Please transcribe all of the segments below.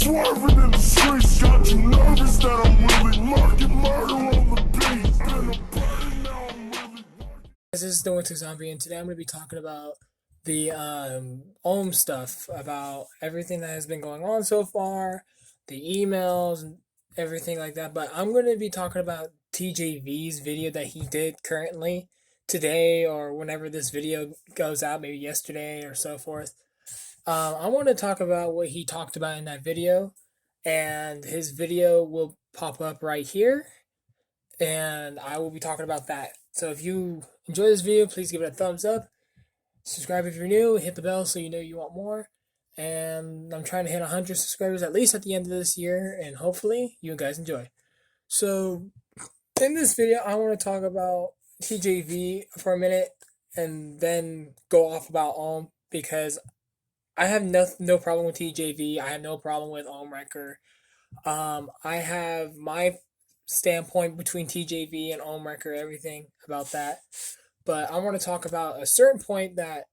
swerving in the streets, got you nervous that I'm really marking murder on the beat. Been a burden, now I'm really working. This is the Winter Zombie, and today I'm going to be talking about the Ohm stuff, about everything that has been going on so far, the emails, and everything like that. But I'm going to be talking about TJV's video that he did currently today, or whenever this video goes out, maybe yesterday or so forth. I want to talk about what he talked about in that video, and his video will pop up right here, and I will be talking about that. So if you enjoy this video, please give it a thumbs up, subscribe if you're new, hit the bell so you know you want more, and I'm trying to hit 100 subscribers at least at the end of this year, and hopefully you guys enjoy. So in this video, I want to talk about TJV for a minute, and then go off about Ohm, because I have no problem with TJV. I have no problem with Ohm Wrecker. I have my standpoint between TJV and Ohm Wrecker, everything about that. But I want to talk about a certain point that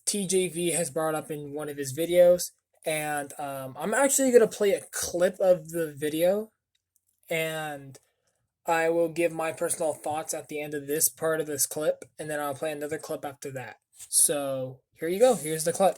TJV has brought up in one of his videos. And I'm actually going to play a clip of the video. And I will give my personal thoughts at the end of this part of this clip. And then I'll play another clip after that. So here you go. Here's the clip.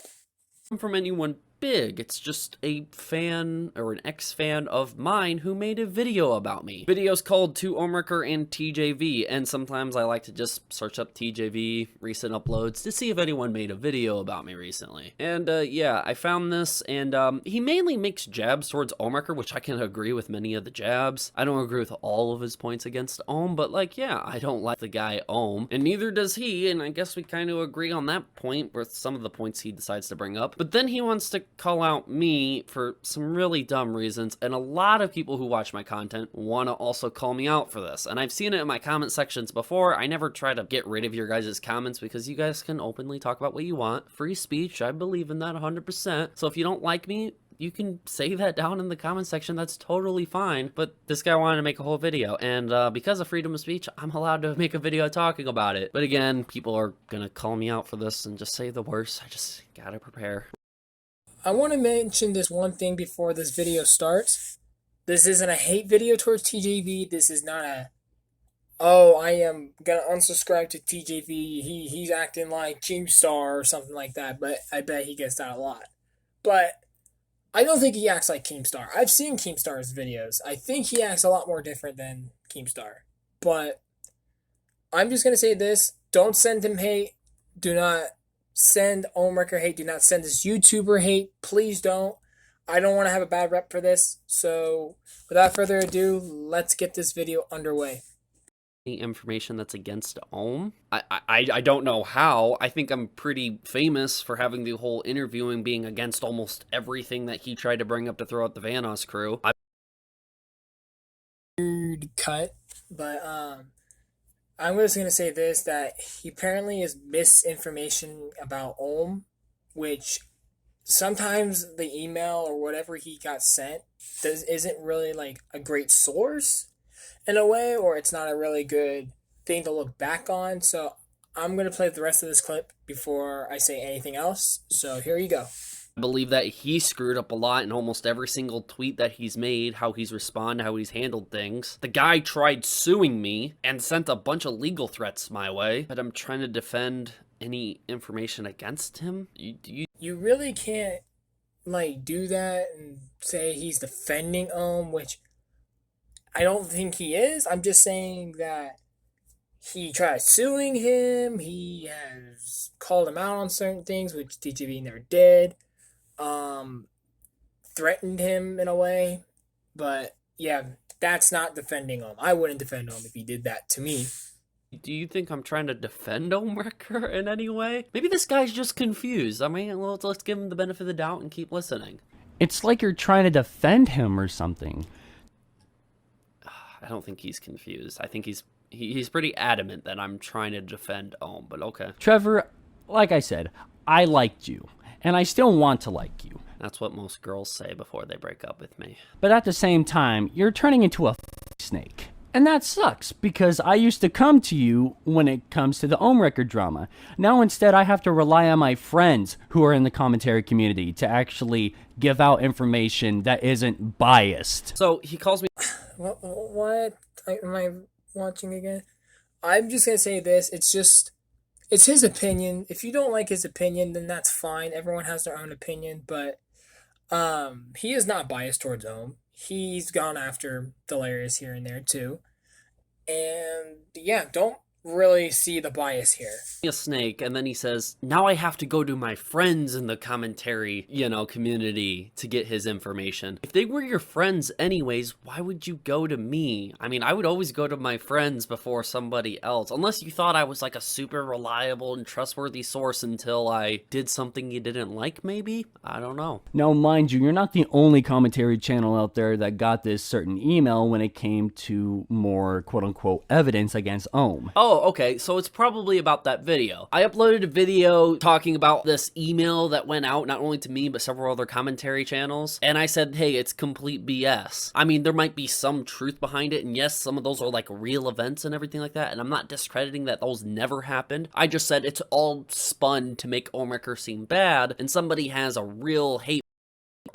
From anyone big. It's just a fan or an ex-fan of mine who made a video about me. Video's called To Ohm Wrecker and TJV, and sometimes I like to just search up TJV recent uploads to see if anyone made a video about me recently. And yeah, I found this, and he mainly makes jabs towards Ohm Wrecker, which I can agree with many of the jabs. I don't agree with all of his points against Ohm, but like, yeah, I don't like the guy Ohm, and neither does he, and I guess we kind of agree on that point with some of the points he decides to bring up. But then he wants to call out me for some really dumb reasons, and a lot of people who watch my content want to also call me out for this, and I've seen it in my comment sections before. I never try to get rid of your guys' comments because you guys can openly talk about what you want. Free speech, I believe in that 100%. So if you don't like me, you can say that down in the comment section. That's totally fine. But this guy wanted to make a whole video, and because of freedom of speech, I'm allowed to make a video talking about it. But again, people are gonna call me out for this and just say the worst. I just gotta prepare. I want to mention this one thing before this video starts. This isn't a hate video towards TJV. This is not a, oh, I am going to unsubscribe to TJV. He's acting like Keemstar or something like that. But I bet he gets that a lot. But I don't think he acts like Keemstar. I've seen Keemstar's videos. I think he acts a lot more different than Keemstar. But I'm just going to say this. Don't send him hate. Do not send Ohm Wrecker hate. Do not send this YouTuber hate. Please don't. I don't want to have a bad rep for this. So without further ado, let's get this video underway. Any information that's against Ohm? I don't know how. I think I'm pretty famous for having the whole interviewing being against almost everything that he tried to bring up to throw out the Vanos crew. Weird cut, but I'm just going to say this, that he apparently is misinformation about Ohm, which sometimes the email or whatever he got sent isn't really like a great source in a way, or it's not a really good thing to look back on. So I'm going to play the rest of this clip before I say anything else. So here you go. I believe that he screwed up a lot in almost every single tweet that he's made, how he's responded, how he's handled things. The guy tried suing me and sent a bunch of legal threats my way, but I'm trying to defend any information against him. You really can't like do that and say he's defending Ohm, which I don't think he is. I'm just saying that he tried suing him. He has called him out on certain things, which TJV never did. Threatened him in a way, but yeah, that's not defending him. I wouldn't defend him if he did that to me. Do you think I'm trying to defend Ohm Wrecker in any way? Maybe this guy's just confused. I mean, let's give him the benefit of the doubt and keep listening. It's like you're trying to defend him or something. I don't think he's confused. I think he's pretty adamant that I'm trying to defend Ohm, but okay. Trevor, like I said, I liked you, and I still want to like you. That's what most girls say before they break up with me. But at the same time, you're turning into a snake. And that sucks, because I used to come to you when it comes to the Ohm record drama. Now instead I have to rely on my friends who are in the commentary community to actually give out information that isn't biased. So he calls me What am I watching again? I'm just gonna say this. It's his opinion. If you don't like his opinion, then that's fine. Everyone has their own opinion, but he is not biased towards Ohm. He's gone after Delirious here and there too. And yeah, don't really see the bias here. a snake, and then he says, now I have to go to my friends in the commentary, community to get his information. If they were your friends anyways, why would you go to me? I mean, I would always go to my friends before somebody else, unless you thought I was like a super reliable and trustworthy source until I did something you didn't like, maybe? I don't know. Now, mind you, you're not the only commentary channel out there that got this certain email when it came to more quote-unquote evidence against Ohm. Oh, okay, so it's probably about that video. I uploaded a video talking about this email that went out not only to me, but several other commentary channels, and I said, hey, it's complete BS. I mean, there might be some truth behind it, and yes, some of those are like real events and everything like that, and I'm not discrediting that those never happened. I just said it's all spun to make Omricker seem bad, and somebody has a real hate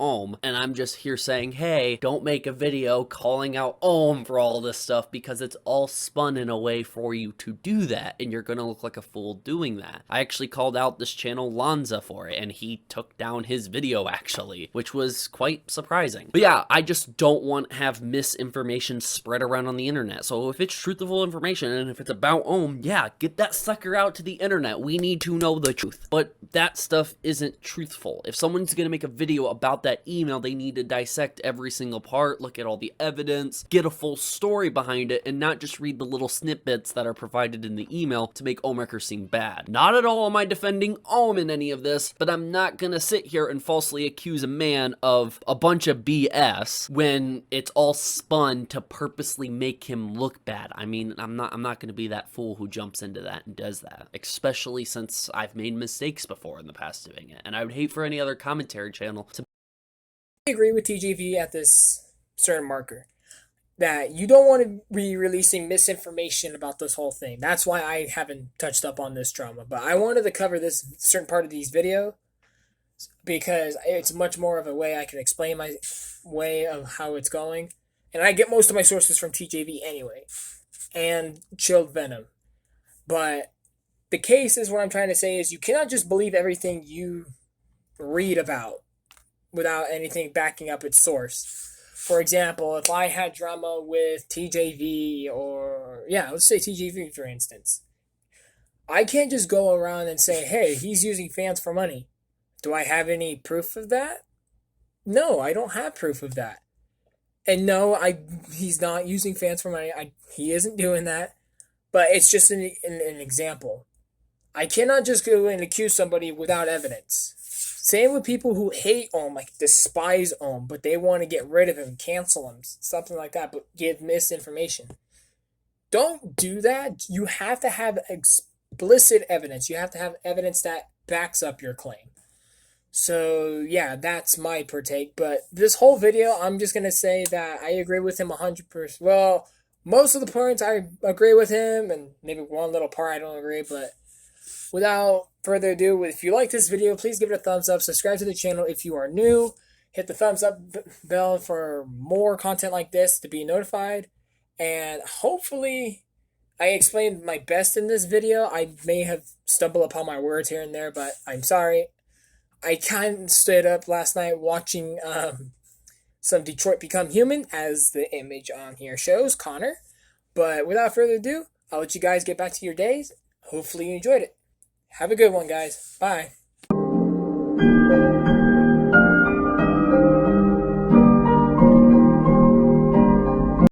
Ohm, and I'm just here saying, hey, don't make a video calling out Ohm for all this stuff because it's all spun in a way for you to do that, and you're gonna look like a fool doing that. I actually called out this channel Lanza for it, and he took down his video actually, which was quite surprising. But yeah, I just don't want to have misinformation spread around on the internet. So if it's truthful information and if it's about Ohm, yeah, get that sucker out to the internet. We need to know the truth. But that stuff isn't truthful. If someone's gonna make a video about that email, they need to dissect every single part, look at all the evidence, get a full story behind it, and not just read the little snippets that are provided in the email to make Omricker seem bad. Not at all am I defending Ohm in any of this, but I'm not gonna sit here and falsely accuse a man of a bunch of BS when it's all spun to purposely make him look bad. I mean, I'm not gonna be that fool who jumps into that and does that, especially since I've made mistakes before in the past doing it, and I would hate for any other commentary channel to I agree with TGV at this certain marker that you don't want to be releasing misinformation about this whole thing. That's why I haven't touched up on this drama, but I wanted to cover this certain part of these video because it's much more of a way I can explain my way of how it's going, and I get most of my sources from TJV anyway, and Chilled Venom. But the case is, what I'm trying to say is, you cannot just believe everything you read about without anything backing up its source. For example, if I had drama with TJV, or let's say TJV for instance, I can't just go around and say, hey, he's using fans for money. Do I have any proof of that? No, I don't have proof of that. And no, he's not using fans for money. He isn't doing that. But it's just an example. I cannot just go and accuse somebody without evidence. Same with people who hate Ohm, like despise Ohm, but they want to get rid of him, cancel him, something like that, but give misinformation. Don't do that. You have to have explicit evidence. You have to have evidence that backs up your claim. So, yeah, that's my partake. But this whole video, I'm just going to say that I agree with him 100%. Well, most of the points I agree with him, and maybe one little part I don't agree, but without further ado, if you like this video, please give it a thumbs up. Subscribe to the channel if you are new. Hit the thumbs up bell for more content like this to be notified. And hopefully I explained my best in this video. I may have stumbled upon my words here and there, but I'm sorry. I kind of stayed up last night watching some Detroit Become Human, as the image on here shows, Connor. But without further ado, I'll let you guys get back to your days. Hopefully you enjoyed it. Have a good one, guys. Bye.